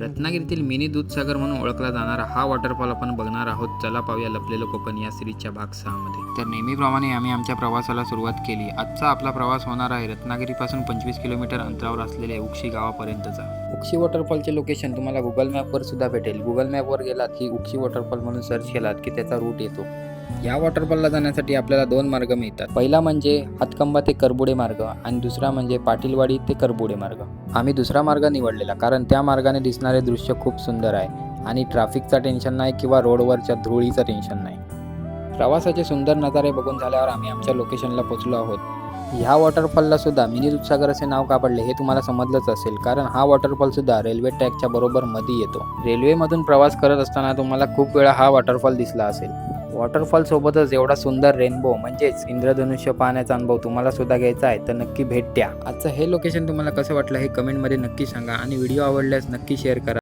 रत्नागिरीतील मिनी दूधसागर म्हणून ओळखला जाणारा हा वॉटरफॉल आपण बघणार आहोत. चला पाहूया लपलेलं कोकण या सिरीजच्या भाग 6 मध्ये. तर नेहमीप्रमाणे आम्ही आमच्या प्रवासाला सुरुवात केली. आजचा आपला प्रवास होणार आहे रत्नागिरीपासून 25 किलोमीटर अंतरावर असलेल्या उक्षी गावापर्यंतचा. उक्षी वॉटरफॉलचे लोकेशन तुम्हाला गुगल मॅपवर सुद्धा भेटेल. गुगल मॅपवर गेलात की उक्षी वॉटरफॉल म्हणून सर्च केलात की त्याचा रूट येतो. या वॉटरफॉलला जाण्यासाठी आपल्याला 2 मार्ग मिळतात. पहिला म्हणजे हातकंबा ते करबुडे मार्ग आणि दुसरा म्हणजे पाटीलवाडी ते करबुडे मार्ग. आम्ही दुसरा मार्ग निवडलेला कारण त्या मार्गाने दिसणारे दृश्य खूप सुंदर आहे आणि ट्रॅफिकचा टेन्शन नाही किंवा रोडवरच्या धुळीचं टेन्शन नाही. प्रवासाचे सुंदर नजारे बघून झाल्यावर आम्ही आमच्या लोकेशनला पोहोचलो आहोत. ह्या वॉटरफॉलला सुद्धा मिनी दूधसागर असे नाव का पडले हे तुम्हाला समजलंच असेल, कारण हा वॉटरफॉल सुद्धा रेल्वे ट्रॅकच्या बरोबर मध्ये येतो. रेल्वेमधून प्रवास करत असताना तुम्हाला खूप वेळा हा वॉटरफॉल दिसला असेल. वॉटरफॉल सोबतच एवढा सुंदर रेनबो म्हणजेच इंद्रधनुष्य पाहण्याचा अनुभव तुम्हाला सुद्धा घ्यायचा आहे तर नक्की भेट द्या. आजचं हे लोकेशन तुम्हाला कसं वाटलं हे कमेंटमध्ये नक्की सांगा आणि व्हिडिओ आवडल्यास नक्की शेअर करा.